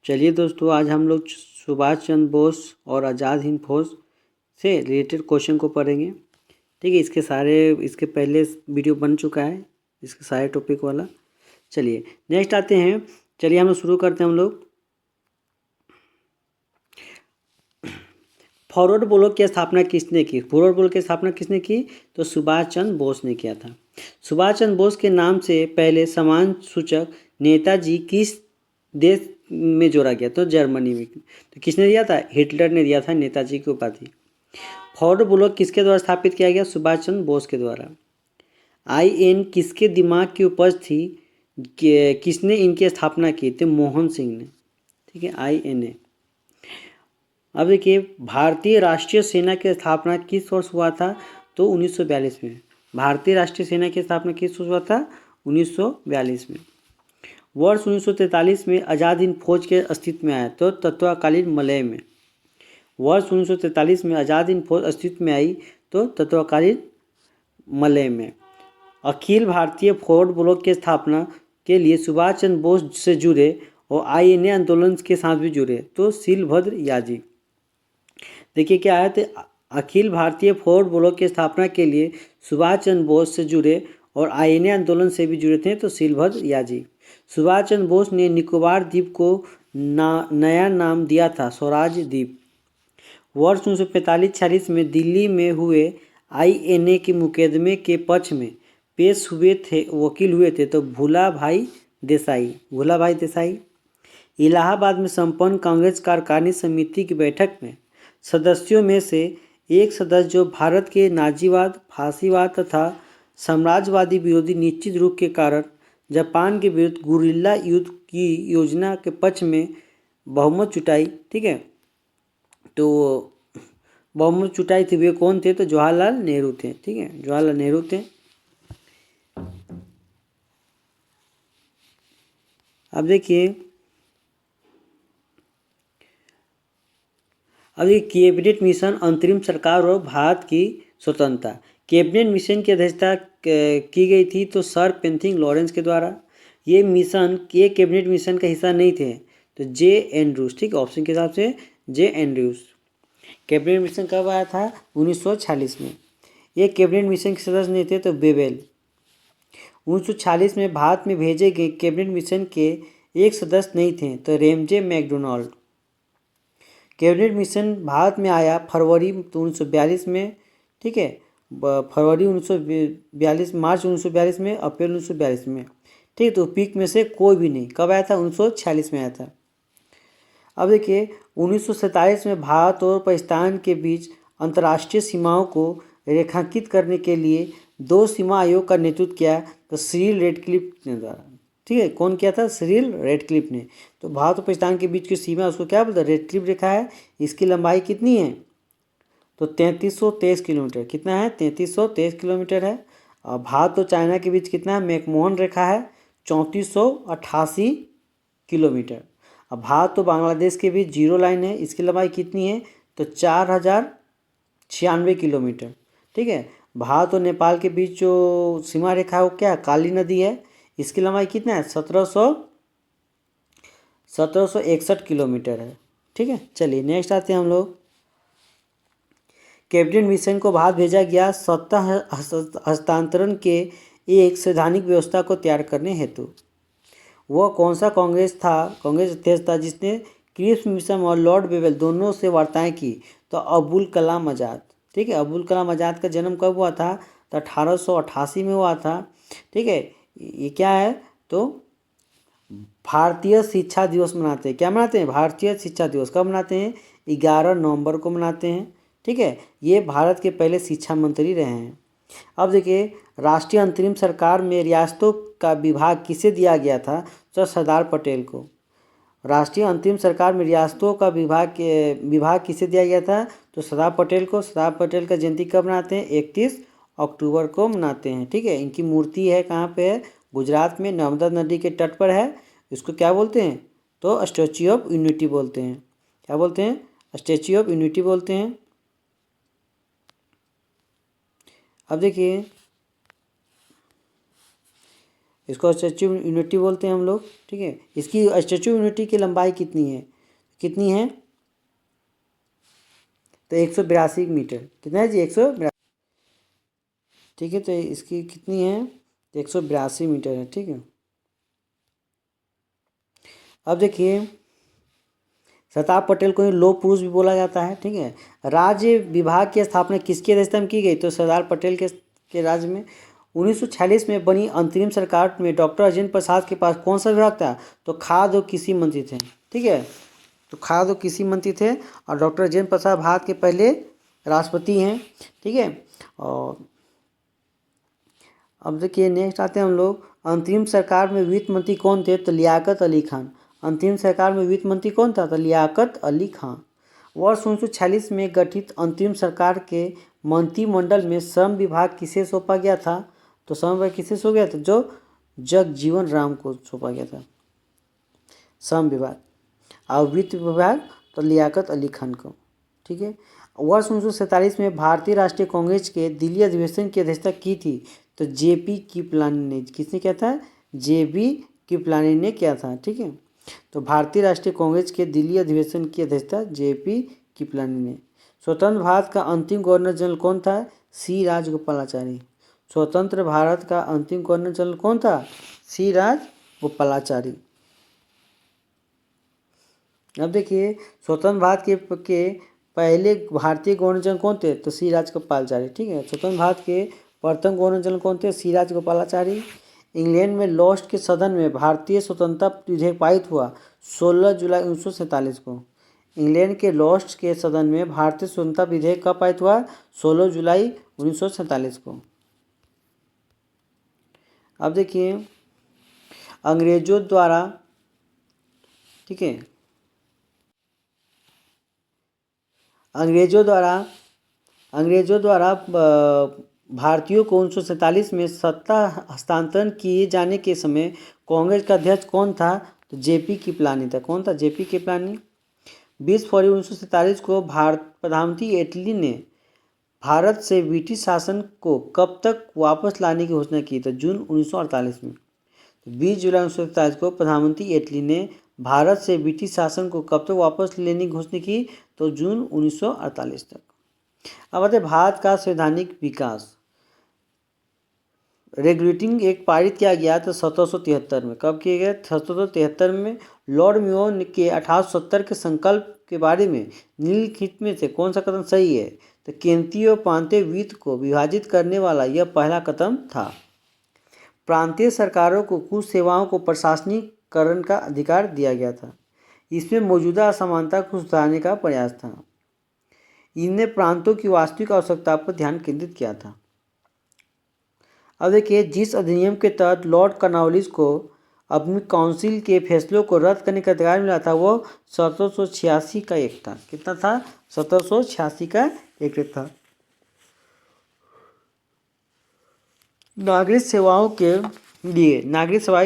चलिए दोस्तों, आज हम लोग सुभाष चंद्र बोस और आज़ाद हिंद फौज से रिलेटेड क्वेश्चन को पढ़ेंगे। ठीक है, इसके पहले वीडियो बन चुका है इसके सारे टॉपिक वाला। चलिए नेक्स्ट आते हैं। चलिए हम लोग शुरू करते हैं। हम लोग फॉरवर्ड ब्लॉक की स्थापना किसने की? फॉरवर्ड ब्लॉक की स्थापना किसने की? तो सुभाष चंद्र बोस ने किया था। सुभाष चंद्र बोस के नाम से पहले सम्मान सूचक नेताजी किस देश में जोड़ा गया? तो जर्मनी में। तो किसने दिया था? हिटलर ने दिया था नेताजी की उपाधि। फॉरवर्ड ब्लॉक किसके द्वारा स्थापित किया गया? सुभाष चंद्र बोस के द्वारा। IN किसके दिमाग की उपज थी? किसने इनकी स्थापना की? तो मोहन सिंह ने। ठीक है, INA। अब देखिए, भारतीय राष्ट्रीय सेना की स्थापना किस वर्ष हुआ था? तो 1942 में। भारतीय राष्ट्रीय सेना की स्थापना किस वर्ष हुआ था? 1942 में। वर्ष 1943 में आज़ाद हिंद फौज के अस्तित्व में आया तो तत्कालीन मलय में। वर्ष 1943 में आज़ाद हिंद फौज अस्तित्व में आई तो तत्कालीन मलय में। अखिल भारतीय फॉरवर्ड ब्लॉक की स्थापना के लिए सुभाष चंद्र बोस से जुड़े और INA आंदोलन के साथ भी जुड़े तो शीलभद्र याजी। देखिए क्या है, तो अखिल भारतीय फॉरवर्ड ब्लॉक की स्थापना के लिए सुभाष चंद्र बोस से जुड़े और INA आंदोलन से भी जुड़े थे तो शीलभद्र याजी। सुभाष चंद्र बोस ने निकोबार द्वीप को नया नाम दिया था स्वराज द्वीप। वर्ष 1945-46 में दिल्ली में हुए INA के मुकदमे के पक्ष में पेश वकील हुए थे तो भूला भाई देसाई। इलाहाबाद में संपन्न कांग्रेस कार्यकारिणी समिति की बैठक में सदस्यों में से एक सदस्य जो भारत के नाजीवाद, फांसीवाद तथा साम्राज्यवादी विरोधी निश्चित रूप के कारण जापान के विरुद्ध गुरिल्ला युद्ध की योजना के पक्ष में बहुमत जुटाई। ठीक है, तो बहुमत जुटाई थी, वे कौन थे? तो जवाहरलाल नेहरू थे। ठीक है, जवाहरलाल नेहरू थे। अब देखिए, अभी कैबिनेट मिशन अंतरिम सरकार और भारत की स्वतंत्रता। कैबिनेट मिशन की अध्यक्षता की गई थी तो सर पेंथिंग लॉरेंस के द्वारा। ये कैबिनेट मिशन का हिस्सा नहीं थे तो J. एंड्रूज। ठीक, ऑप्शन के हिसाब से J. एंड्रूज। कैबिनेट मिशन कब आया था? 1946 में। ये कैबिनेट मिशन के सदस्य नहीं थे तो बेबेल। 1946 में भारत में भेजे गए कैबिनेट मिशन के एक सदस्य नहीं थे तो Ramsay MacDonald. Cabinet mission Bharat में आया फरवरी 1942 में। ठीक है, फरवरी 1942, मार्च 1942 में, अप्रैल 1942 में। ठीक है, तो पीक में से कोई भी नहीं। कब आया था? 1946 में आया था। अब देखिए, 1947 में भारत और पाकिस्तान के बीच अंतर्राष्ट्रीय सीमाओं को रेखांकित करने के लिए 2 सीमा आयोग का नेतृत्व किया तो सिरिल रेडक्लिफ ने द्वारा। ठीक है, कौन किया था? सिरिल रेडक्लिफ ने। तो भारत और पाकिस्तान के बीच की सीमा उसको क्या बोलते हैं? रेडक्लिफ रेखा है। इसकी लंबाई कितनी है? तो 3323 किलोमीटर। कितना है? 3323 किलोमीटर है। और भारत और चाइना के बीच कितना है? मैकमोहन रेखा है 3488 किलोमीटर। अब भारत और बांग्लादेश के बीच जीरो लाइन है, इसकी लंबाई कितनी है? तो 4096 किलोमीटर। ठीक है, भारत और नेपाल के बीच जो सीमा रेखा है वो क्या है? काली नदी है। इसकी लंबाई कितना है? 1761 किलोमीटर है। ठीक है, चलिए नेक्स्ट आते हैं हम लोग। कैबिनेट मिशन को भारत भेजा गया सत्ता हस्तांतरण के एक संवैधानिक व्यवस्था को तैयार करने हेतु। वह कौन सा कांग्रेस अध्यक्ष था जिसने क्रिप्स मिशन और लॉर्ड बेवेल दोनों से वार्ताएं की? तो अबुल कलाम आज़ाद। ठीक है, अबुल कलाम आज़ाद का जन्म कब हुआ था? तो 1888 में हुआ था। ठीक है, ये क्या है? तो भारतीय शिक्षा दिवस मनाते हैं। क्या मनाते हैं? भारतीय शिक्षा दिवस। कब मनाते हैं? 11 नवंबर को मनाते हैं। ठीक है, ये भारत के पहले शिक्षा मंत्री रहे हैं। अब देखिए, राष्ट्रीय अंतरिम सरकार में रियासतों का विभाग किसे दिया गया था? तो सरदार पटेल को। राष्ट्रीय अंतरिम सरकार में रियासतों का विभाग किसे दिया गया था? तो सरदार पटेल को। सरदार पटेल का जयंती कब मनाते हैं? 31 अक्टूबर को मनाते हैं। ठीक है, इनकी मूर्ति है कहाँ पे है? गुजरात में नर्मदा नदी के तट पर है। इसको क्या बोलते हैं? तो स्टैच्यू ऑफ यूनिटी बोलते हैं। क्या बोलते हैं? स्टैच्यू ऑफ यूनिटी बोलते हैं। अब देखिए, इसको स्टैच्यू ऑफ यूनिटी बोलते हैं हम लोग, ठीक है। इसकी स्टैच्यू ऑफ यूनिटी की लंबाई कितनी है, कितनी है, तो 182 मीटर। कितना है जी, 182, ठीक है। तो इसकी कितनी है, 182 मीटर है, ठीक है। अब देखिए, सरदार पटेल को लौह पुरुष भी बोला जाता है, ठीक है। राज्य विभाग की स्थापना किसकी अध्यक्षता में की गई, तो सरदार पटेल के राज्य में 1946 में बनी अंतरिम सरकार में डॉक्टर राजेंद्र प्रसाद के पास कौन सा विभाग था, तो खाद्य और कृषि मंत्री थे, ठीक है। तो खाद्य और कृषि मंत्री थे, और डॉक्टर राजेंद्र प्रसाद भारत के पहले राष्ट्रपति हैं, ठीक है। और अब देखिए नेक्स्ट आते हैं हम लोग, अंतरिम सरकार में वित्त मंत्री कौन थे, तो लियाकत अली खान। अंतरिम सरकार में वित्त मंत्री कौन था, तो लियाकत अली खान। वर्ष 1946 में गठित अंतरिम सरकार के मंत्रिमंडल में श्रम विभाग किसे सौंपा गया था, तो श्रम विभाग किसे सौंपा गया था, जो जगजीवन राम को सौंपा गया था श्रम विभाग, और वित्त विभाग तो लियाकत अली खान को, ठीक है। वर्ष 1947 में भारतीय राष्ट्रीय कांग्रेस के दिल्ली अधिवेशन की अध्यक्षता की थी, तो जेपी कृपलानी ने, किसने किया था, जेबी कृपलानी ने किया था, ठीक है। तो भारतीय राष्ट्रीय कांग्रेस के दिल्ली अधिवेशन की अध्यक्षता जेपी कृपलानी ने। स्वतंत्र भारत का अंतिम गवर्नर जनरल कौन था, सी राजगोपालाचारी। स्वतंत्र भारत का अंतिम गवर्नर जनरल कौन था, सी राजगोपालाचारी। अब देखिए, स्वतंत्र भारत के पहले भारतीय गवर्नर जनरल कौन थे, तो सी राजगोपालाचारी, ठीक है। स्वतंत्र भारत के प्रथम गवर्नर जनरल कौन थे, सी राजगोपालाचारी। इंग्लैंड में लॉर्ड्स के सदन में भारतीय स्वतंत्रता विधेयक पारित हुआ 16 जुलाई 1947 को। इंग्लैंड के लॉर्ड्स के सदन में भारतीय स्वतंत्रता विधेयक कब पारित हुआ, 16 जुलाई 1947 को। अब देखिए, अंग्रेजों द्वारा, ठीक है, अंग्रेजों द्वारा भारतीयों को 1947 में सत्ता हस्तांतरण किए जाने के समय कांग्रेस का अध्यक्ष कौन था, तो जेपी कृपलानी था। कौन था, जेपी कृपलानी। 20 फरवरी 1947 को प्रधानमंत्री एटली ने भारत से ब्रिटिश शासन को कब तक वापस लाने की घोषणा की, तो जून 1948 में। 20 जुलाई 1947 को प्रधानमंत्री एटली ने भारत से ब्रिटिश शासन को कब तक वापस लेने की घोषणा की, तो जून 1948 तक। अब आते भारत का संवैधानिक विकास। रेगुलेटिंग एक्ट पारित किया गया तो 1773 में। कब किया गया, 1773 में। लॉर्ड मेयो के 1870 के संकल्प के बारे में निम्नलिखित में से कौन सा कदम सही है, तो केंद्रीय और प्रांतीय वित्त को विभाजित करने वाला यह पहला कदम था। प्रांतीय सरकारों को कुछ सेवाओं को प्रशासनिकरण का अधिकार दिया गया था। इसमें मौजूदा असमानता को सुधारने का प्रयास था। इनने प्रांतों की वास्तविक आवश्यकता पर ध्यान केंद्रित किया था। अब देखिए, जिस अधिनियम के तहत लॉर्ड कॉर्नवालिस को अपनी काउंसिल के फैसलों को रद्द करने का अधिकार मिला था, वो 1786 का एक्ट था। कितना था, 1786 का एक्ट था। नागरिक सेवाओं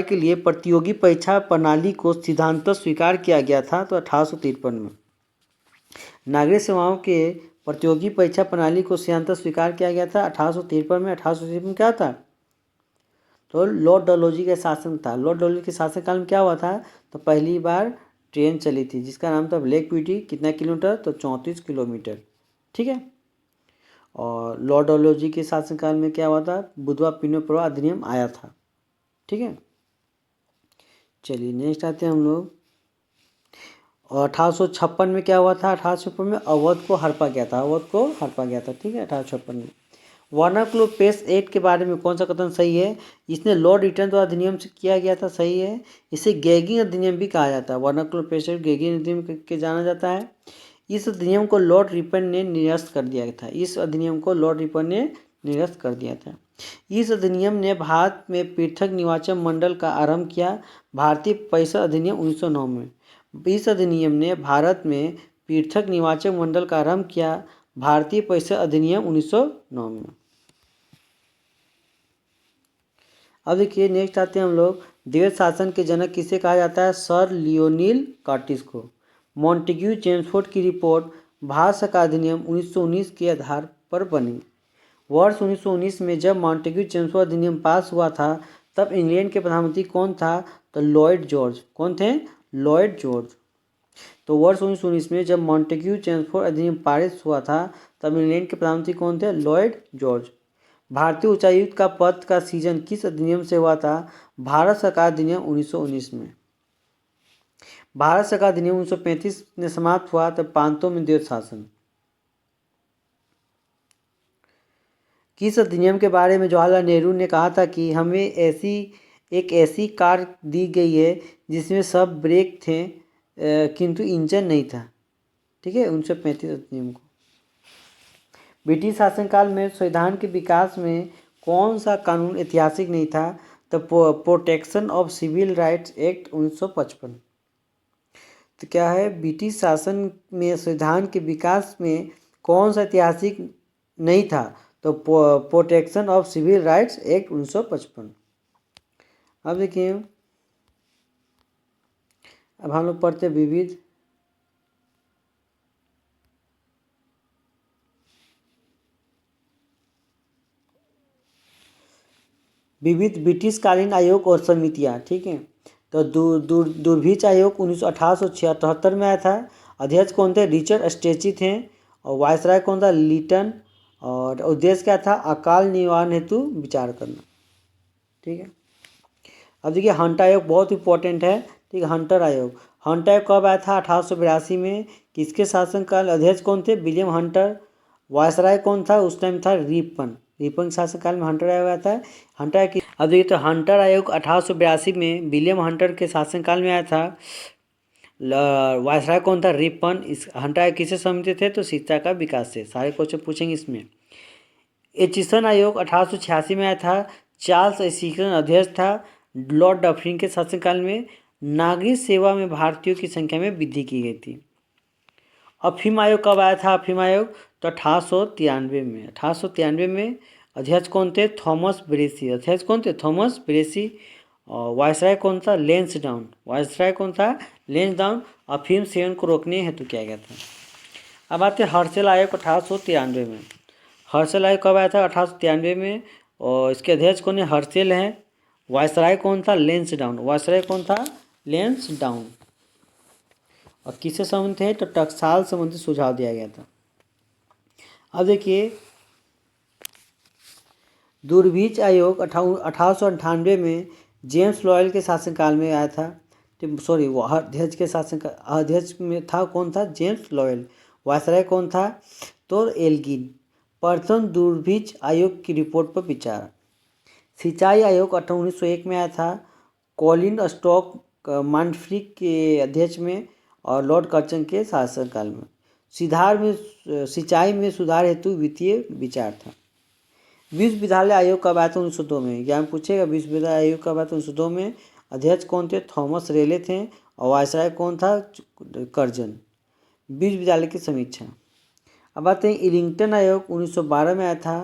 के लिए प्रतियोगी परीक्षा प्रणाली को सिद्धांत स्वीकार किया गया था, तो 1853 में। नागरिक सेवाओं के प्रतियोगी परीक्षा प्रणाली को सिद्धांत स्वीकार किया गया था 1853 में। 1853 में क्या था, तो लॉर्ड डलहौजी का शासन था। लॉर्ड डलहौजी के शासनकाल में क्या हुआ था, तो पहली बार ट्रेन चली थी जिसका नाम था ब्लैक ब्यूटी। कितना किलोमीटर, तो 34 किलोमीटर, ठीक है। और लॉर्ड डलहौजी के शासनकाल में क्या हुआ था, बुधवा पीनो प्रवाह अधिनियम आया था, ठीक है। चलिए नेक्स्ट आते हैं हम लोग। और 1856 में क्या हुआ था, 1856 में अवध को हड़पा गया था, ठीक है, 1856 में। वर्नाकुलर पेस्ट एक्ट के बारे में कौन सा कथन सही है, इसने लॉर्ड रिटन द्वारा अधिनियम से किया गया था, सही है। इसे गैगिंग अधिनियम भी कहा जाता है। वर्नाकुलर पेस्ट एक्ट गैगिंग अधिनियम के जाना जाता है। इस अधिनियम को लॉर्ड रिपन ने निरस्त कर दिया था। इस अधिनियम ने भारत में पृथक निर्वाचन मंडल का आरंभ किया, भारतीय परिषद अधिनियम 1909 में। इस अधिनियम ने भारत में पृथक निर्वाचन मंडल का आरंभ किया, भारतीय परिषद अधिनियम 1909 में। अब देखिए नेक्स्ट आते हैं हम लोग, देश शासन के जनक किसे कहा जाता है, सर लियोनिल कार्टिस को। मॉन्टेग्यू चेम्सफोर्ड की रिपोर्ट भारत सरकार अधिनियम 1919 के आधार पर बनी। वर्ष 1919 में जब मॉन्टेग्यू चेम्सफोर्ड अधिनियम पास हुआ था, तब इंग्लैंड के प्रधानमंत्री कौन था? तो लॉयड जॉर्ज। कौन थे? Lloyd George. तो वर्ष 1919 में जब मॉन्टेग्यू चेम्सफोर्ड अधिनियम पारित हुआ था तब इंग्लैंड के प्रधानमंत्री कौन थे? Lloyd George. भारतीय उच्चायुक्त का पद का सीजन किस अधिनियम से हुआ था? भारत सरकार अधिनियम 1919 में। भारत सरकार अधिनियम 1935 में समाप्त हुआ तब 500 में द्वैत शासन। किस अधिनियम के बारे में जवाहरलाल नेहरू ने कहा था कि हमें एक ऐसी कार दी गई है जिसमें सब ब्रेक थे किंतु इंजन नहीं था? ठीक है, 1935 अधिनियम को। ब्रिटिश शासनकाल में संविधान के विकास में कौन सा कानून ऐतिहासिक नहीं था? तो protection of civil rights act 1955। तो क्या है, ब्रिटिश शासन में संविधान के विकास में कौन सा ऐतिहासिक नहीं था? तो protection of civil rights act 1955। अब देखिए, अब हम लोग पढ़ते विविध। विविध ब्रिटिशकालीन आयोग और समितियां। ठीक है, तो दूरबीच आयोग 1878 में आया था। अध्यक्ष कौन थे? रिचर्ड स्ट्रेची थे। और वायसराय कौन था? लिटन। और उद्देश्य क्या था? अकाल निवारण हेतु विचार करना। ठीक है, अब देखिए हंटर आयोग बहुत इंपॉर्टेंट है। ठीक है, हंटर आयोग। हंटर आयोग कब आया था? 1882 में। किसके शासनकाल? अध्यक्ष कौन थे? William Hunter. वायसराय कौन था उस टाइम? था रिपन। रिपन के शासनकाल में हंटर आयोग आया था। हंटर आयोग अब देखिए, तो हंटर आयोग 1882 में विलियम हंटर के शासनकाल में आया था। वायसराय कौन था? रिपन। इस हंटर आयोग किससे संबंधित थे? तो शिक्षा का विकास से। सारे क्वेश्चन पूछेंगे इसमें। एचिसन आयोग 1886 में आया था। चार्ल्स एचिसन अध्यक्ष था। लॉर्ड डफरिन के शासनकाल में नागरिक सेवा में भारतीयों की संख्या में वृद्धि की गई थी। अफीम आयोग कब आया था? अफीम आयोग तो 1893 में। 1893 में अध्यक्ष कौन थे? थॉमस ब्रेसी। अध्यक्ष कौन थे? थॉमस ब्रेसी। और वायसराय कौन था? लेंसडाउन। वायसराय कौन था? लेंसडाउन। अफीम सेवन को रोकने हेतु किया गया था। अब आते हैं हर्षल आयोग 1893 में। हर्षल आयोग कब आया था? 1893 में। और इसके अध्यक्ष कौन है? हर्षल हैं। वायसराय कौन था? लेंसडाउन। वायसराय कौन था? लेंसडाउन। और किससे संबंधित है? तो टकसाल संबंधित सुझाव दिया गया था। अब देखिए, दूरबीच आयोग 1898 में जेम्स लॉयल के शासनकाल में आया था। सॉरी, अध्यक्ष के शासनकाल अध्यक्ष में था कौन था? James loyal. वायसराय कौन था? तो एल्गिन। प्रथम दूरबीच आयोग की रिपोर्ट पर विचार। सिंचाई आयोग 1901 में आया था। कॉलिन स्टॉक मानफ्रीक के अध्यक्ष में और लॉर्ड कर्जन के शासनकाल में। सिंचाई में सुधार हेतु वित्तीय विचार था। विश्वविद्यालय आयोग कब आया था? 1902 में। यहाँ पूछेगा विश्वविद्यालय आयोग कब आया था? 1902 में। अध्यक्ष कौन थे? थॉमस रेले थे। और वायसराय कौन था? कर्जन। विश्वविद्यालय की समीक्षा। अब आते हैं इलिंगटन आयोग 1912 में आया था।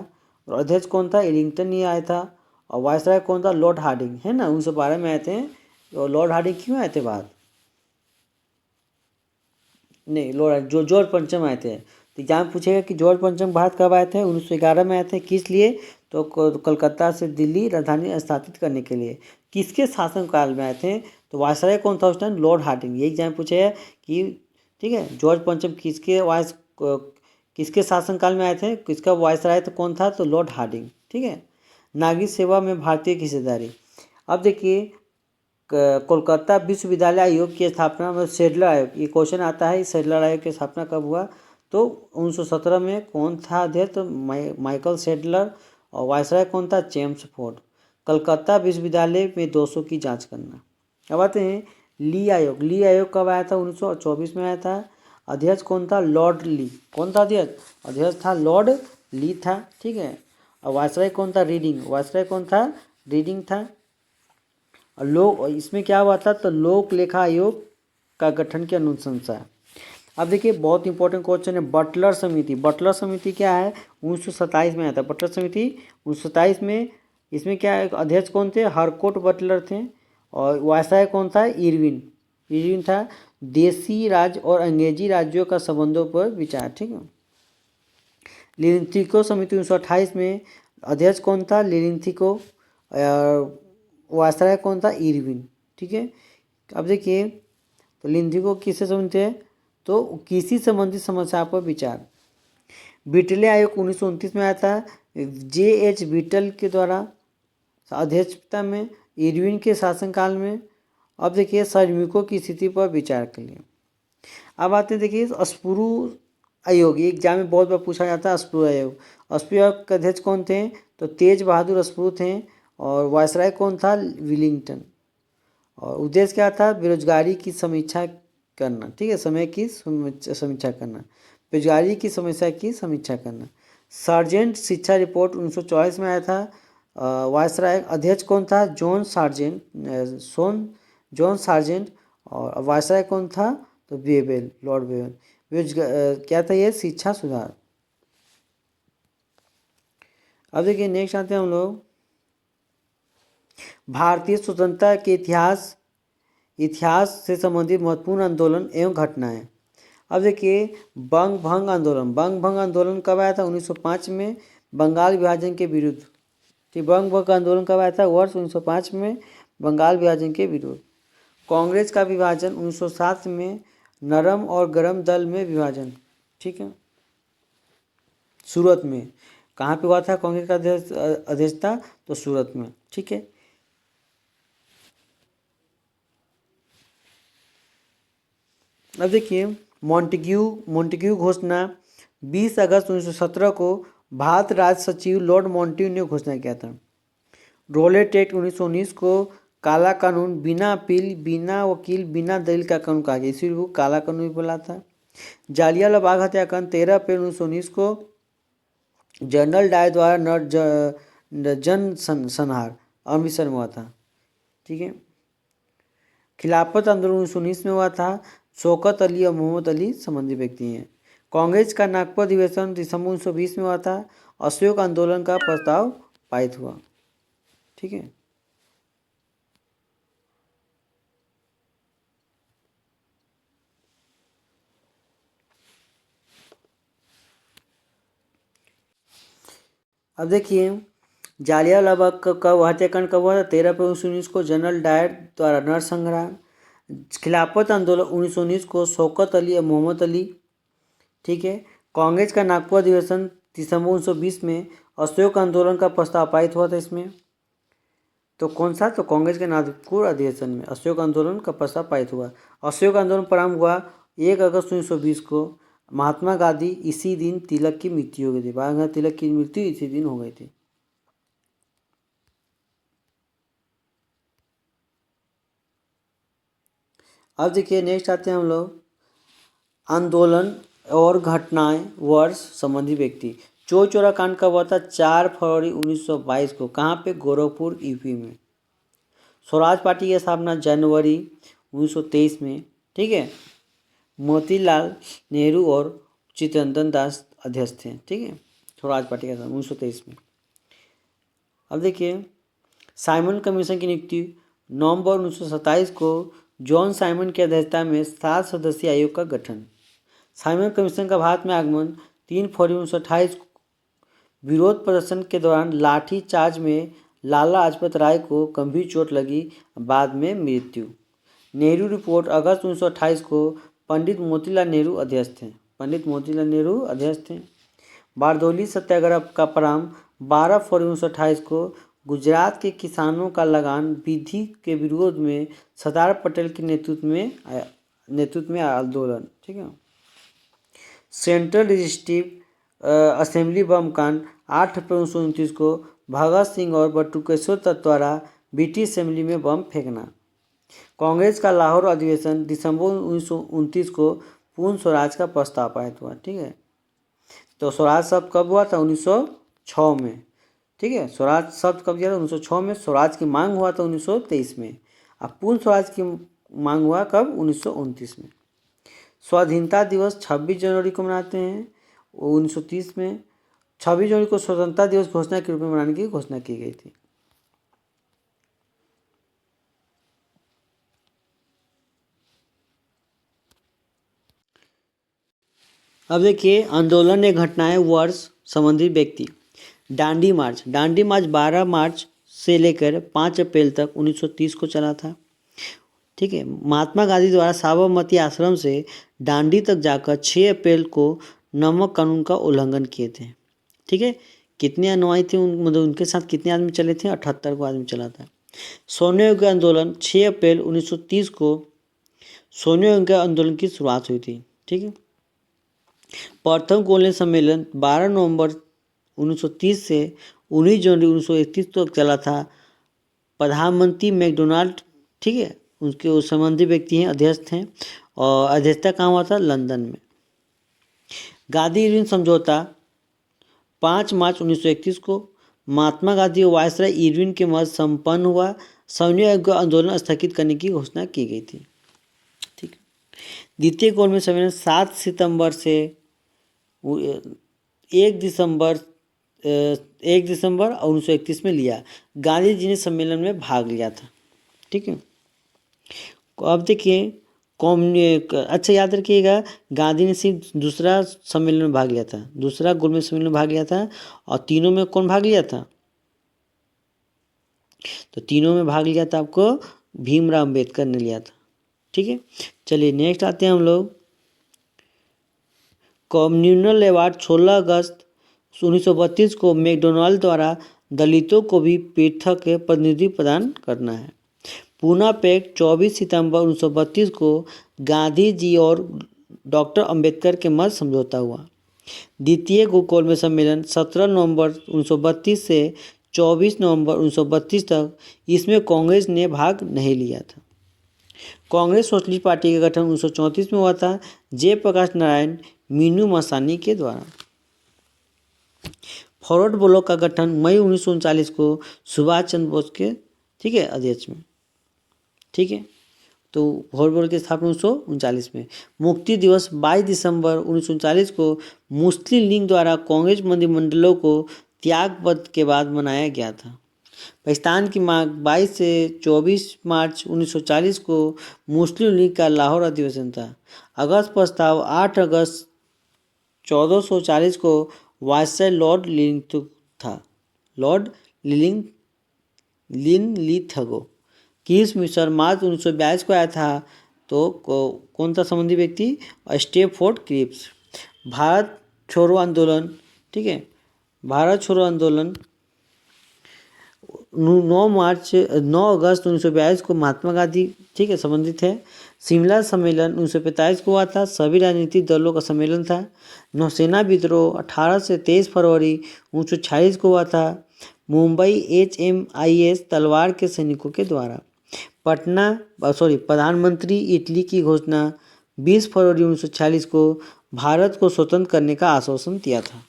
और अध्यक्ष कौन था? इलिंगटन ही आया था। और वायसराय कौन था? लॉर्ड हार्डिंग, है ना, 1912 में आए थे। और लॉर्ड हार्डिंग क्यों आए थे बाद? नहीं, लॉर्ड जॉर्ज पंचम आए थे। तो एग्जाम पूछेगा कि जॉर्ज पंचम भारत कब आए थे? 1911 में आए थे। किस लिए? तो कलकत्ता से दिल्ली राजधानी स्थापित करने के लिए। किसके शासनकाल में आए थे? तो वायसराय कौन था उस टाइम? Lord Hardinge. ये एग्जाम पूछेगा कि ठीक है, जॉर्ज पंचम किसके शासनकाल में आए थे? किसका वायसराय तो कौन था? तो लॉर्ड हार्डिंग। ठीक है, नागरिक सेवा में भारतीय की हिस्सेदारी। अब देखिए, कोलकाता विश्वविद्यालय आयोग की स्थापना में सेडलर आयोग, ये क्वेश्चन आता है, सेडलर आयोग की स्थापना कब हुआ? तो 1917 में। कौन था अध्यक्ष? तो माइकल सेडलर। और वायसराय कौन था? चेम्सफोर्ड। कलकत्ता विश्वविद्यालय में दोषों की जांच करना। अब आते हैं ली आयोग। ली आयोग कब आया था? 1924 में आया था। अध्यक्ष कौन था? लॉर्ड ली। कौन था अध्यक्ष? अध्यक्ष था लॉर्ड ली था। ठीक है, और वायसराय कौन था? रीडिंग। वायसराय कौन था? रीडिंग था। और इसमें क्या हुआ था? तो लोक लेखा आयोग का गठन की अनुशंसा। अब देखिए, बहुत इंपॉर्टेंट क्वेश्चन है बटलर समिति। बटलर समिति क्या है? 1927 में आया था बटलर समिति, 1927 में। इसमें क्या है? अध्यक्ष कौन थे? हरकोट बटलर थे। और वायसराय कौन था? इरविन। इरविन था। देसी राज्य और अंग्रेजी राज्यों का संबंधों पर विचार। ठीक है, लिलिंथिको समिति 1928 में। अध्यक्ष कौन था? लिलिंथिको। वायसराय कौन था? इरविन। ठीक है, अब देखिए तो लिंदी को किससे समझते हैं? तो किसी संबंधित समस्या पर विचार। बीटले आयोग 1929 में आया था, J.H. बीटल के द्वारा अध्यक्षता में, इरविन के शासनकाल में। अब देखिए श्रमिकों की स्थिति पर विचार के लिए। अब आते हैं देखिए अस्पुरू आयोग, ये एग्जाम में बहुत बार पूछा जाता है। अस्पुरू आयोग, अस्पुरू आयोग के अध्यक्ष कौन थे? तो तेज बहादुर अस्पुरू थे। और वायसराय कौन था? विलिंगटन। और उद्देश्य क्या था? बेरोजगारी की समीक्षा करना। ठीक है, समय की समीक्षा करना, बेरोजगारी की समस्या की समीक्षा करना। सार्जेंट शिक्षा रिपोर्ट 1944 में आया था। वायसराय अध्यक्ष कौन था? John sergeant. और वायसराय कौन था? तो बेवेल, लॉर्ड बेवेल। क्या था ये? शिक्षा सुधार। अब देखिए नेक्स्ट आते हैं हम लोग भारतीय स्वतंत्रता के इतिहास से संबंधित महत्वपूर्ण आंदोलन एवं घटनाएं। अब देखिए बंग भंग आंदोलन कब आया था? 1905 में, बंगाल विभाजन के विरुद्ध। ठीक, बंग भंग आंदोलन कब आया था? वर्ष 1905 में, बंगाल विभाजन के विरुद्ध। कांग्रेस का विभाजन 1907 में, नरम और गरम दल में विभाजन। ठीक है, सूरत में। कहाँ पे हुआ था कांग्रेस का अध्यक्षता? तो सूरत में। ठीक है, अब देखिए मॉन्टेग्यू घोषणा 20 अगस्त 1917 को भारत राज्य सचिव लॉर्ड मॉन्टेग्यू ने घोषणा किया था। रोलेट एक्ट 1919 को काला कानून, बिना अपील, बिना वकील, बिना दलील का कानून कहा गया, इसी को काला कानून भी बोला था। जालियांवाला बाग हत्याकांड 13 अप्रैल 1919 को जनरल डायर द्वारा जन संहार अमृतसर में हुआ था। ठीक है, खिलाफत आंदोलन 1919 में हुआ था। शौकत अली और मोहम्मद अली संबंधित व्यक्ति हैं। कांग्रेस का नागपुर अधिवेशन दिसंबर 1920 में हुआ था। अशोक आंदोलन का प्रस्ताव पारित हुआ। ठीक है, अब देखिए जालियांवाला बाग का हत्याकांड कब हुआ था? 13 अप्रैल 1919 को जनरल डायर द्वारा नरसंहार। खिलाफत आंदोलन 1919 को शौकत अली और मोहम्मद अली। ठीक है, कांग्रेस का नागपुर अधिवेशन दिसंबर 1920 में, अशोक आंदोलन का प्रस्ताव पारित हुआ था इसमें। तो कौन सा? तो कांग्रेस के नागपुर अधिवेशन में अशोक आंदोलन का प्रस्ताव पारित हुआ। अशोक आंदोलन प्रारंभ हुआ 1 अगस्त 1920 को। महात्मा गांधी इसी दिन तिलक की मृत्यु हो गई थी। बाल गंगाधर तिलक की मृत्यु इसी दिन हो गई थी। अब देखिए नेक्स्ट आते हैं हम लोग आंदोलन और घटनाएं, वर्ष, संबंधी व्यक्ति। चोर चोरा कांड कब हुआ था? 4 फरवरी 1922 को। कहाँ पे? गोरखपुर, यूपी में। स्वराज पार्टी की स्थापना जनवरी 1923 में। ठीक है, मोतीलाल नेहरू और चित्तरंजन दास अध्यक्ष थे। ठीक है, स्वराज पार्टी का स्थापना 1923 में। अब देखिए साइमन कमीशन की नियुक्ति नवंबर 1927 को। जॉन साइमन की अध्यक्षता में 7 सदस्यीय आयोग का गठन। साइमन कमीशन का भारत में आगमन 3 फरवरी 1928 को। विरोध प्रदर्शन के दौरान लाठी चार्ज में लाला लाजपत राय को गंभीर चोट लगी, बाद में मृत्यु। नेहरू रिपोर्ट अगस्त 1928 को। पंडित मोतीलाल नेहरू अध्यक्ष थे। बारदौली सत्याग्रह का प्रारंभ 12 फरवरी 1928 को। गुजरात के किसानों का लगान विधि के विरोध में सरदार पटेल के नेतृत्व में आंदोलन। ठीक है, सेंट्रल लेजिस्लेटिव असेंबली बम कांड 8 अप्रैल 1929 को। भगत सिंह और बटुकेश्वर दत्त द्वारा ब्रिटिश असेंबली में बम फेंकना। कांग्रेस का लाहौर अधिवेशन दिसंबर 1929 को। पूर्ण स्वराज का प्रस्ताव पारित हुआ। ठीक है, तो स्वराज शब्द कब हुआ था? 1906 में। ठीक है, स्वराज शब्द कब दिया था? 1906 में। स्वराज की मांग हुआ था 1923 में। अब पूर्ण स्वराज की मांग हुआ कब? 1929 में। स्वाधीनता दिवस 26 जनवरी को मनाते हैं 1930 में। 26 जनवरी को स्वतंत्रता दिवस घोषणा के रूप में मनाने की घोषणा की गई थी। अब देखिए आंदोलन ने घटनाएं, वर्ष, संबंधित व्यक्ति। दांडी मार्च 12 मार्च से लेकर 5 अप्रैल तक 1930 को चला था। ठीक है। महात्मा गांधी द्वारा साबरमती आश्रम से दांडी तक जाकर 6 अप्रैल को नमक कानून का उल्लंघन किए थे। ठीक है। कितने अनुयायी थे मतलब उनके साथ कितने आदमी चले थे? 78 को आदमी चला था। स्वर्ण आंदोलन 6 अप्रैल 1930 को स्वर्ण आंदोलन की शुरुआत हुई थी। ठीक है। प्रथम गोलमेज सम्मेलन 12 नवंबर 1930 से 19 जनवरी 1931 तक चला था। प्रधानमंत्री मैकडोनाल्ड, ठीक है, उनके उस संबंधी व्यक्ति हैं, अध्यक्ष हैं, और अध्यक्षता कहाँ हुआ था? लंदन में। गांधी इरविन समझौता 5 मार्च 1931 को महात्मा गांधी और वायसराय इरविन के मध्य संपन्न हुआ। स्वर्ण आंदोलन स्थगित करने की घोषणा की गई थी। ठीक है। द्वितीय गोलमेज सम्मेलन 7 सितंबर से 1 दिसंबर 1931 में लिया। गांधी जी ने सम्मेलन में भाग लिया था। ठीक है। अब देखिए अच्छा याद रखिएगा, गांधी ने सिर्फ दूसरा सम्मेलन में भाग लिया था, दूसरा गोलमेज सम्मेलन में भाग लिया था, और तीनों में कौन भाग लिया था? तो तीनों में भाग लिया था आपको भीमराव अंबेडकर ने लिया था। ठीक है। चलिए नेक्स्ट आते हैं हम लोग। कम्युनल अवार्ड 16 अगस्त 1932 को मैकडोनाल्ड द्वारा दलितों को भी पृथक प्रतिनिधि प्रदान करना है। पूना पैक्ट 24 सितंबर 1932 को गांधी जी और डॉक्टर अंबेडकर के मध्य समझौता हुआ। द्वितीय गोलमेज सम्मेलन 17 नवंबर 1932 से 24 नवंबर 1932 तक, इसमें कांग्रेस ने भाग नहीं लिया था। कांग्रेस सोशलिस्ट पार्टी का गठन 1934 में हुआ था, जयप्रकाश नारायण मीनू मसानी के द्वारा। फॉरवर्ड ब्लॉक का गठन मई 1939 को सुभाष चंद्र बोस के, ठीक है, अध्यक्ष में। ठीक है। तो फॉरवर्ड ब्लॉक की स्थापना 1939 में। मुक्ति दिवस 22 दिसंबर 1939 को मुस्लिम लीग द्वारा कांग्रेस मंत्रिमंडलों को त्यागपत्र के बाद मनाया गया था। पाकिस्तान की मांग 22 से 24 मार्च 1940 को मुस्लिम लीग का लाहौर अधिवेशन था। अगस्त प्रस्ताव 8 अगस्त 1440 को वायसराय लॉर्ड लिलिंगथगो था। Lord Linlithgow. किस मिशन मार्च 1942 को आया था? तो कौन था संबंधी व्यक्ति? Stafford Cripps. भारत छोड़ो आंदोलन, ठीक है, भारत छोड़ो आंदोलन 9 अगस्त 1942 को महात्मा गांधी, ठीक है, संबंधित है। शिमला सम्मेलन 1945 को हुआ था, सभी राजनीतिक दलों का सम्मेलन था। नौसेना विद्रोह 18 से 23 फरवरी 1946 को हुआ था, मुंबई HMIS तलवार के सैनिकों के द्वारा। प्रधानमंत्री इटली की घोषणा 20 फरवरी 1946 को भारत को स्वतंत्र करने का आश्वासन दिया था।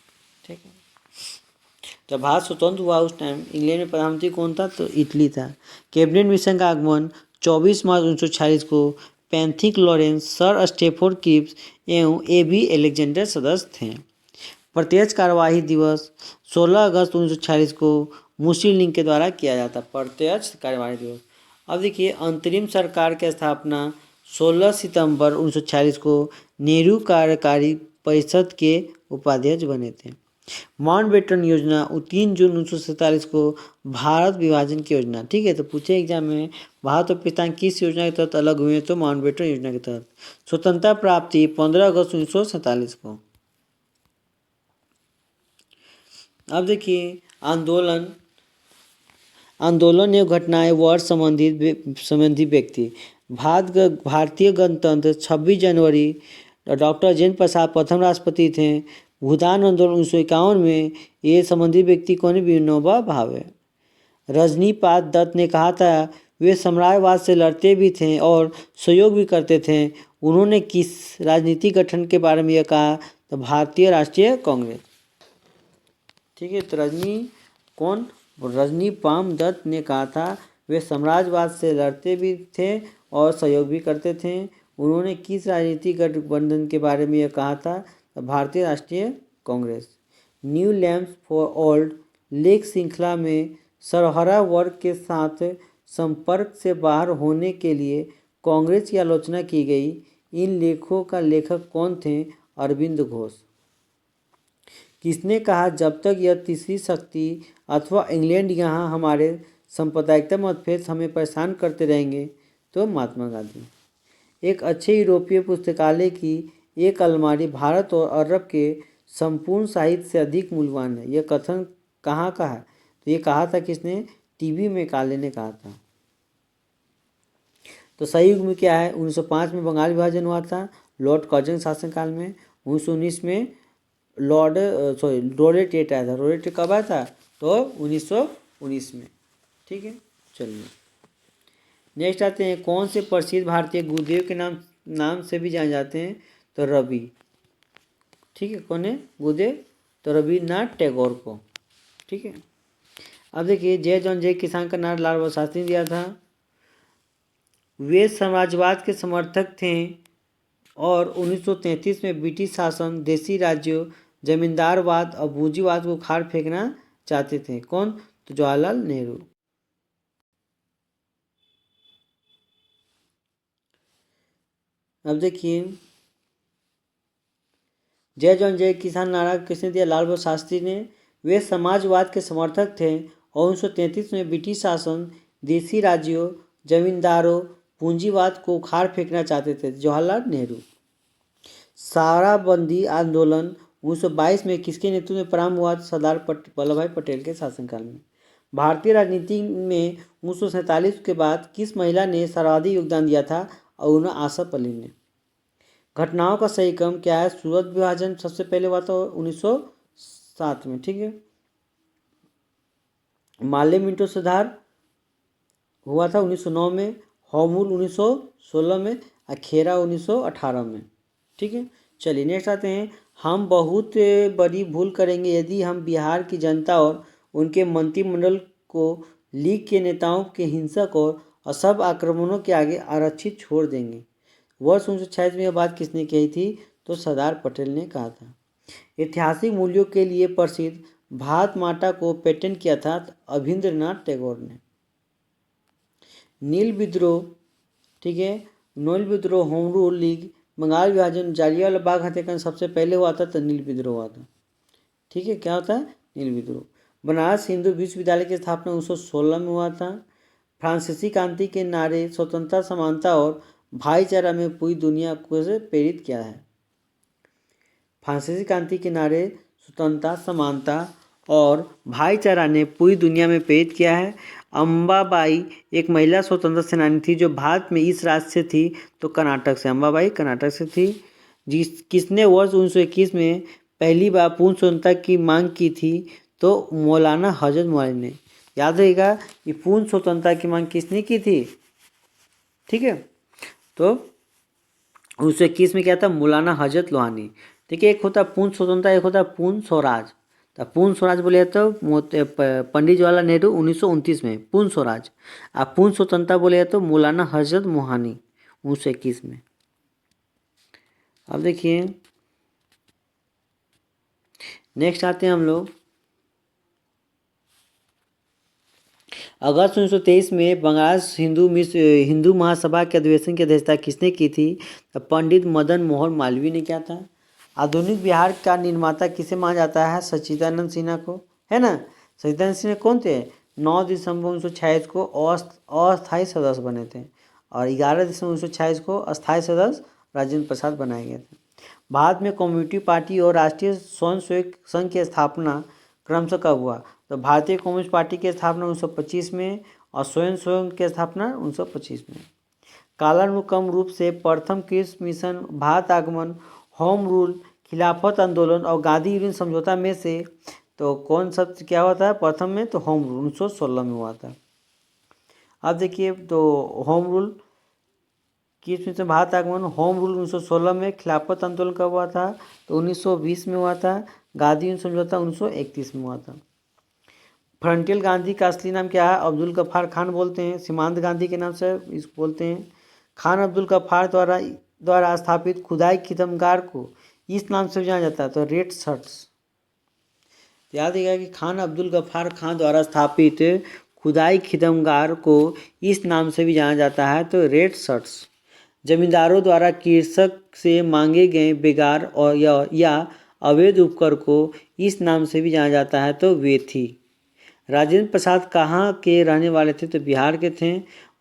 ठीक है। जब भारत स्वतंत्र हुआ उस टाइम इंग्लैंड में प्रधानमंत्री कौन था? तो इटली था। कैबिनेट मिशन का आगमन 24 मार्च 1946 को Pethick Lawrence, sir Stafford Cripps एवं AB एलेक्जेंडर सदस्य थे। प्रत्यक्ष कार्यवाही दिवस 16 अगस्त 1946 को मुस्लिम लीग के द्वारा किया जाता। प्रत्यक्ष कार्यवाही दिवस। अब देखिए अंतरिम सरकार की स्थापना 16 सितंबर 1946 को नेहरू कार्यकारी परिषद के उपाध्यक्ष बने थे। माउंटबेटन योजना 3 जून 1947 को भारत विभाजन की योजना। ठीक है। तो पूछे एग्जाम में भारत और पाकिस्तान किस योजना के तहत अलग हुए? तो माउंटबेटन योजना के तहत। स्वतंत्रता प्राप्ति 15 अगस्त 1947 को। अब देखिए आंदोलन एवं घटनाएं वर्ष संबंधी व्यक्ति। भारतीय गणतंत्र 26 जनवरी डॉक्टर राजेंद्र प्रसाद प्रथम राष्ट्रपति थे। भूदान आंदोलन 1951 में ये संबंधी व्यक्ति कौन? विनोबा भावे। रजनीपाल दत्त ने कहा था वे साम्राज्यवाद से लड़ते भी थे और सहयोग भी करते थे। उन्होंने किस राजनीतिक गठन के बारे में यह कहा? तो भारतीय राष्ट्रीय कांग्रेस। ठीक है। तो रजनीपाल दत्त ने कहा था वे साम्राज्यवाद से लड़ते भी थे और सहयोग भी करते थे। उन्होंने किस राजनीतिक गठबंधन के बारे में यह कहा था? भारतीय राष्ट्रीय Congress. New lamps for old लेख श्रृंखला में सरहरा वर्ग के साथ संपर्क से बाहर होने के लिए कांग्रेस की आलोचना की गई। इन लेखों का लेखक कौन थे? अरविंद घोष। किसने कहा जब तक यह तीसरी शक्ति अथवा इंग्लैंड यहाँ हमारे सांप्रदायिकता मतभेद हमें परेशान करते रहेंगे, तो महात्मा गांधी। एक अच्छे यूरोपीय पुस्तकालय की एक अलमारी भारत और अरब के संपूर्ण साहित्य से अधिक मूल्यवान है। यह कथन कहाँ का है? तो ये कहा था किसने? टीबी मैकाले ने कहा था। तो सही युग में क्या है? 1905 में बंगाल विभाजन हुआ था लॉर्ड कर्जन शासनकाल में। 1919 में रोलेट टेट आया था। रोलेट टेट कब आया था? तो 1919 में। ठीक है, चलिए नेक्स्ट आते हैं। कौन से प्रसिद्ध भारतीय गुरुदेव के नाम से भी जाने जाते हैं? तो रवि। ठीक है, कौन है गुरुदेव? तो रविन्द्रनाथ टैगोर को। ठीक है, अब देखिए जय जवान जय किसान का नारा लाल बहादुर शास्त्री ने दिया था। वे साम्राज्यवाद के समर्थक थे और 1933 में ब्रिटिश शासन, देसी राज्यों, जमींदारवाद और पूंजीवाद को उखाड़ फेंकना चाहते थे। कौन? तो जवाहरलाल नेहरू। अब देखिए जय जवान जय किसान नारा किसने दिया? लाल बहादुर शास्त्री ने। वे समाजवाद के समर्थक थे और 1933 में ब्रिटिश शासन, देसी राज्यों, जमींदारों, पूंजीवाद को उखाड़ फेंकना चाहते थे। जवाहरलाल नेहरू। साराबंदी आंदोलन 1922 में किसके नेतृत्व में प्रारंभ हुआ? सरदार वल्लभ भाई पटेल के शासनकाल में। भारतीय राजनीति में 1947 के बाद किस महिला ने सर्वाधिक योगदान दिया था? अरुणा आशा पल्ली ने। घटनाओं का सही क्रम क्या है? सूरत विभाजन सबसे पहले हुआ था 1907 में। ठीक है, माले मिंटो सुधार हुआ था 1909 में, होम रूल 1916 में, अखेरा 1918 में। ठीक है, चलिए नेक्स्ट आते हैं। हम बहुत बड़ी भूल करेंगे यदि हम बिहार की जनता और उनके मंत्रिमंडल को लीग के नेताओं के हिंसक और असभ आक्रमणों के आगे आरक्षित छोड़ देंगे। वर्ष 1946 में यह बात किसने कही थी? तो सरदार पटेल ने कहा था। ऐतिहासिक मूल्यों के लिए प्रसिद्ध भारत माता को पेटेंट किया था अभिंद्रनाथ टैगोर ने। नील विद्रोह, ठीक है, नील विद्रोह, होम रूल लीग, बंगाल विभाजन, जालियांवाला बाग हत्याकांड सबसे पहले हुआ था तो नील विद्रोह हुआ था। ठीक है, क्या होता है? नील विद्रोह। बनारस हिंदू विश्वविद्यालय की स्थापना 1916 में हुआ था। फ्रांसीसी क्रांति के नारे स्वतंत्रता, समानता और भाईचारा में पूरी दुनिया को से प्रेरित किया है। फ्रांसीसी क्रांति के नारे स्वतंत्रता, समानता और भाईचारा ने पूरी दुनिया में प्रेरित किया है। अम्बाबाई एक महिला स्वतंत्रता सेनानी थी जो भारत में इस राज्य से थी तो कर्नाटक से। अम्बाबाई कर्नाटक से थी। किसने वर्ष 1921 में पहली बार पूर्ण स्वतंत्रता की मांग की थी? तो मौलाना हजरत मोहम्मद ने। याद रहेगा कि पूर्ण स्वतंत्रता की मांग किसने की थी? ठीक है, तो 1921 में क्या था? मौलाना हजरत लोहानी। ठीक है, एक होता पूर्ण स्वतंत्रता, एक होता पूर्ण स्वराज। तो पूर्ण स्वराज बोले तो पंडित जवाहरलाल नेहरू 1929 में पूर्ण स्वराज। आप पूर्ण स्वतंत्रता बोले तो मौलाना हजरत मोहानी 1921 में। अब देखिए नेक्स्ट आते हैं हम लोग। अगस्त 1923 में बंगाल हिंदू महासभा के अधिवेशन की अध्यक्षता किसने की थी? तो पंडित मदन मोहन मालवीय ने किया था। आधुनिक बिहार का निर्माता किसे माना जाता है? सच्चिदानंद सिन्हा को, है ना। सच्चिदानंद सिन्हा कौन थे? 9 दिसंबर 1946 को अस्थायी सदस्य बने थे और 11 दिसंबर 1946 को अस्थायी सदस्य राजेंद्र प्रसाद बनाए गए थे। भारत में कम्युनिस्ट पार्टी और राष्ट्रीय स्वयंसेवक संघ की स्थापना क्रमशः कब हुआ? तो भारतीय कम्युनिस्ट पार्टी की स्थापना 1925 में और स्वयंसेवक की स्थापना 1925 में। कालानुक्रम रूप से प्रथम कृषि मिशन, भारत आगमन, होम रूल, खिलाफत आंदोलन और गांधी यूनियन समझौता में से तो कौन सा क्या हुआ था प्रथम में? तो होम रूल 1916 में हुआ था। अब देखिए तो होम रूल किस मिशन, भारत आगमन, होम रूल 1916 में। खिलाफत आंदोलन कब हुआ था? तो 1920 में हुआ था। गांधी यूनियन समझौता 1931 में हुआ था। फ्रंटियल गांधी का असली नाम क्या है? अब्दुल गफ्फार खान बोलते हैं। सीमांत गांधी के नाम से इसको बोलते हैं। खान अब्दुल गफ्फार द्वारा स्थापित खुदाई खिदमगार को इस नाम से जाना जाता है तो रेड शर्ट्स। याद रखिएगा कि खान अब्दुल गफ्फार खान द्वारा स्थापित खुदाई खिदमगार को इस नाम से भी जाना जाता है तो रेड शर्ट्स। जमींदारों द्वारा कृषक से मांगे गए बेगार और या अवैध उपकर को इस नाम से भी जाना जाता है तो वेथी। राजेंद्र प्रसाद कहाँ के रहने वाले थे? तो बिहार के थे।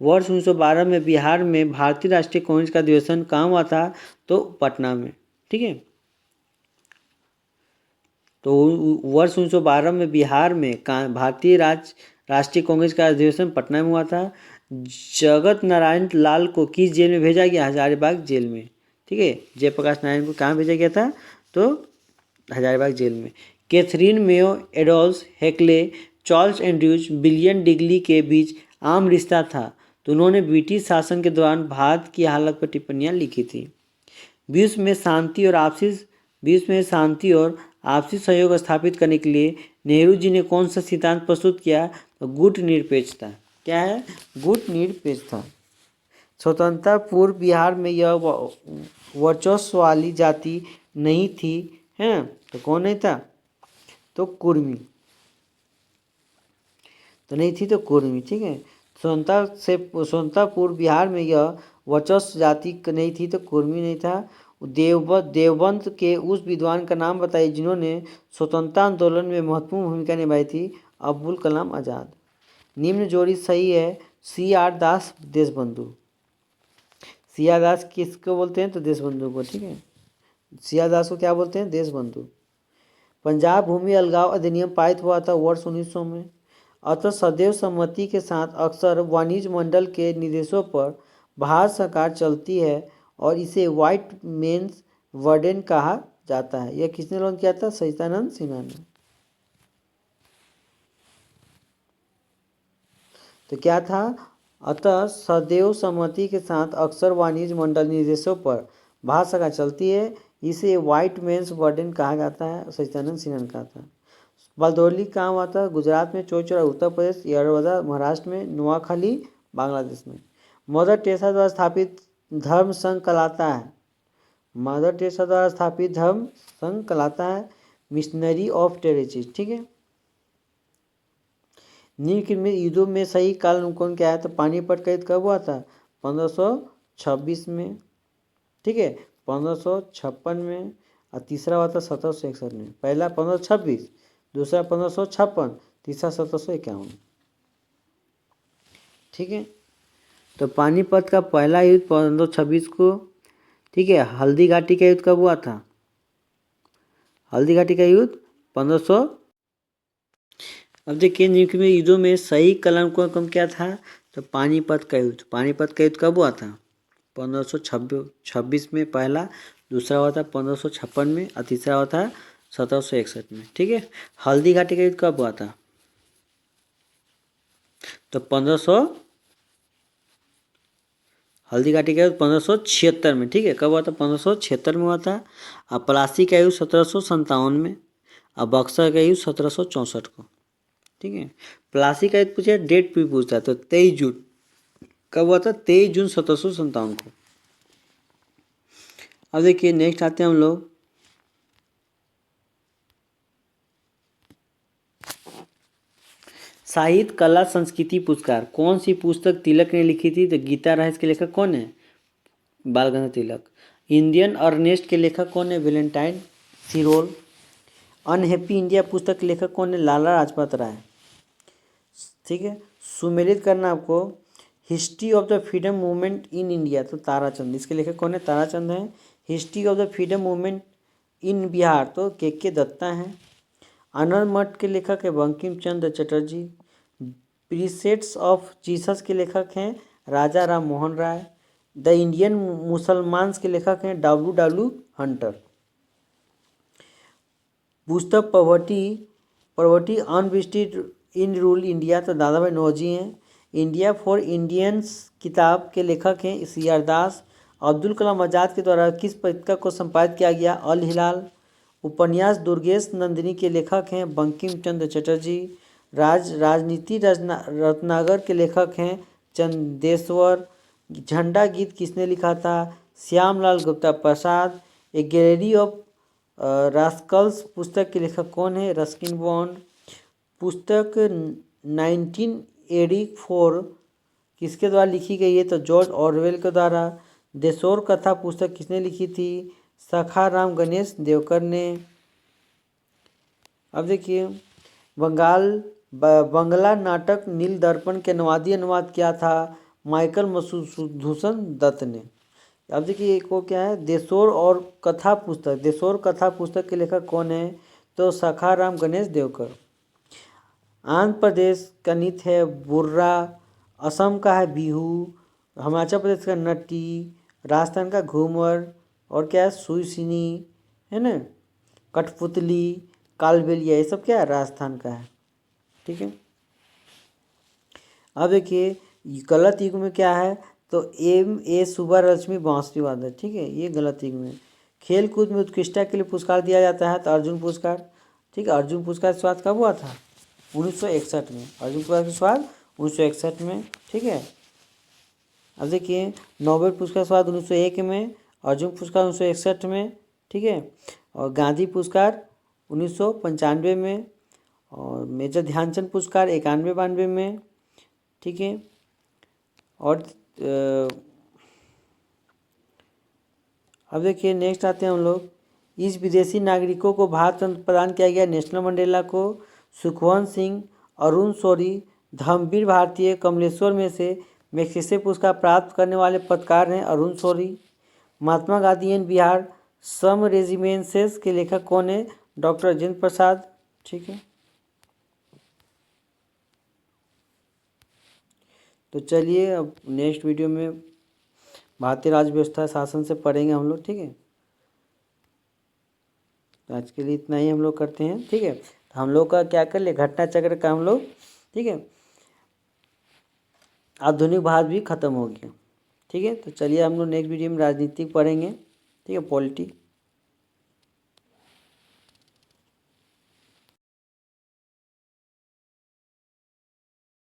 वर्ष 1912 में बिहार में भारतीय राष्ट्रीय कांग्रेस का अधिवेशन कहाँ हुआ था? तो पटना में। ठीक है, तो वर्ष 1912 में बिहार में भारतीय राष्ट्रीय कांग्रेस का अधिवेशन पटना में हुआ था। जगत नारायण लाल को किस जेल में भेजा गया? हजारीबाग जेल में। ठीक है, जयप्रकाश नारायण को कहाँ भेजा गया था? तो हजारीबाग जेल में। कैथरीन मेयो, एडोल्फ Huxley, Charles Andrews, William Digby के बीच आम रिश्ता था, तो उन्होंने ब्रिटिश शासन के दौरान भारत की हालत पर टिप्पणियां लिखी थी। विश्व में शांति और आपसी सहयोग स्थापित करने के लिए नेहरू जी ने कौन सा सिद्धांत प्रस्तुत किया? तो गुट निरपेक्षता। क्या है? गुट निरपेक्षता। स्वतंत्रता पूर्व बिहार में यह वर्चस्व वाली जाति नहीं थी, है, तो कौन नहीं था? तो कुर्मी। तो नहीं थी तो कुर्मी। ठीक है, स्वतंत्रता पूर्व बिहार में यह वर्चस्व जाति नहीं थी तो कुर्मी नहीं था। देवबंद के उस विद्वान का नाम बताइए जिन्होंने स्वतंत्रता आंदोलन में महत्वपूर्ण भूमिका निभाई थी? अब्दुल कलाम आज़ाद। निम्न जोड़ी सही है। CR दास देशबंधु। CR दास किसको बोलते हैं? तो देशबंधु को। ठीक है, CR दास को क्या बोलते हैं? देशबंधु। पंजाब भूमि अलगाव अधिनियम पारित हुआ था वर्ष 1900 में। अतः सदैव सम्मति के साथ अक्सर वाणिज्य मंडल के निर्देशों पर भारत सरकार चलती है और इसे व्हाइट मेन्स वर्डन कहा जाता है। यह किसने लॉन्च किया था? सच्चिदानंद सिन्हा ने। तो क्या था? अतः सदैव सम्मति के साथ अक्सर वाणिज्य मंडल निर्देशों पर भारत सरकार चलती है, इसे व्हाइट मेन्स वर्डन कहा जाता है। सच्चिदानंद सिन्हा ने कहा था। बारदौली कहाँ हुआ था? गुजरात में। चौचौरा उत्तर प्रदेश। यरवदा महाराष्ट्र में। नोआखाली बांग्लादेश में। मदर टेरेसा द्वारा स्थापित धर्म संघ कहलाता है? मदर टेरेसा द्वारा स्थापित धर्म संघ कहलाता है मिशनरी ऑफ टेरेसा। ठीक है, निम्नलिखित युद्धों में सही काल कौन क्या है? तो पानीपत का युद्ध कब हुआ था? 1526 में। ठीक है, 1556 में, और तीसरा हुआ था 1761 में। पहला 1526, दूसरा 1556, तीसरा 1751। ठीक है, तो पानीपत का पहला युद्ध 1526 को। ठीक है, हल्दी घाटी का युद्ध कब हुआ था? हल्दी घाटी का युद्ध 1500। अब देखिए निम्नलिखित युद्धों में सही कलम को कम क्या था? तो पानीपत का युद्ध। पानीपत का युद्ध कब हुआ था? 1526 में पहला, दूसरा हुआ था 1556 में, और तीसरा हुआ था 1761 में। ठीक है, हल्दी घाटी का युद्ध कब हुआ था? तो 1500। हल्दी घाटी का युद्ध 1576 में। ठीक है, कब हुआ था? 1576 में हुआ था। और प्लासी का युद्ध 1757 में, और बक्सर का युद्ध 1764 को। ठीक है, प्लासी का युद्ध पूछे, डेट भी पूछता है, तो 23 जून। कब हुआ था? 23 जून 1757 को। अब देखिए नेक्स्ट आते हैं हम लोग साहित्य कला संस्कृति पुरस्कार। कौन सी पुस्तक तिलक ने लिखी थी? तो गीता रहस्य के लेखक कौन है? बाल गंगाधर तिलक। इंडियन अर्नेस्ट के लेखक कौन है? वैलेंटाइन सिरोल। अनहैप्पी इंडिया पुस्तक के लेखक कौन है? लाला लाजपत राय। ठीक है, सुमेलित करना आपको। History of the freedom movement in India, तो ताराचंद। इसके लेखक कौन है? ताराचंद है। History of the freedom movement in Bihar, तो के दत्ता हैं। आनंद मठ के लेखक है Bankim Chandra Chatterjee. Presets of Jesus के लेखक हैं राजा राम मोहन राय। द इंडियन मुसलमान्स के लेखक हैं डब्ल्यू हंटर। पुस्तक पॉवर्टी अनविस्टेड इन रूल इंडिया, तो दादा भाई नौरोजी हैं। इंडिया फॉर इंडियंस किताब के लेखक हैं CR दास। अब्दुल कलाम आज़ाद के द्वारा किस पत्रिका को संपादित किया गया? अल हिलाल। उपन्यास दुर्गेश नंदिनी के लेखक हैं बंकिम चंद्र चटर्जी। राजनीति रत्नाकर के लेखक हैं चंदेश्वर। झंडा गीत किसने लिखा था? श्यामलाल गुप्ता प्रसाद। ए गैलरी ऑफ रास्कल्स पुस्तक के लेखक कौन है? Ruskin bond. पुस्तक 1984 किसके द्वारा लिखी गई है? तो जॉर्ज ऑरवेल के द्वारा। देशोर कथा पुस्तक किसने लिखी थी? सखाराम गणेश देवकर ने। अब देखिए बंगाल बंगला नाटक नील दर्पण के अनुवादी अनुवाद किया था माइकल मधुसूदन दत्त ने। अब देखिए एक वो क्या है, देशोर और कथा पुस्तक, देशोर कथा पुस्तक के लेखक कौन है, तो सखाराम गणेश देवकर। आंध्र प्रदेश का नृत्य है बुर्रा, असम का है बिहू, हिमाचल प्रदेश का नट्टी, राजस्थान का घूमर, और क्या है सुईसिनी, है ना, कठपुतली, कालबेलिया, ये सब क्या है राजस्थान का है। ठीक है। अब देखिए गलत युग में क्या है, तो M.A. सुब्बारश्मी बांसुरी वादक। ठीक है, ये गलत युग में। खेल कूद में उत्कृष्टता के लिए पुरस्कार दिया जाता है तो अर्जुन पुरस्कार। ठीक है, अर्जुन पुरस्कार की शुरुआत कब हुआ था, 1961 में। अर्जुन पुरस्कार की शुरुआत 1961 में। ठीक है। अब देखिए नोबेल पुरस्कार की शुरुआत 1901 में, अर्जुन पुरस्कार 1961 में। ठीक है, और गांधी पुरस्कार 1995 में, और मेजर ध्यानचंद पुरस्कार 91-92 में। ठीक है, और अब देखिए नेक्स्ट आते हैं हम लोग, इस विदेशी नागरिकों को भारत रत्न प्रदान किया गया, नेशनल मंडेला को, सुखवंत सिंह, अरुण शौरी, धर्मवीर भारतीय, कमलेश्वर में से मैग्सेसे पुरस्कार प्राप्त करने वाले पत्रकार हैं अरुण शौरी। महात्मा गांधी एंड बिहार सम रेजिमेंसेस के लेखक कौन है, डॉक्टर राजेंद्र प्रसाद। ठीक है, तो चलिए अब नेक्स्ट वीडियो में भारतीय राज्य व्यवस्था शासन से पढ़ेंगे हम लोग। ठीक है, तो आज के लिए इतना ही हम लोग करते हैं। ठीक है, तो हम लोग का क्या कर ले, घटना चक्र का हम लोग, ठीक है, आधुनिक भारत भी खत्म हो गया। ठीक है, तो चलिए हम लोग नेक्स्ट वीडियो में राजनीति पढ़ेंगे। ठीक है, पॉलिटी।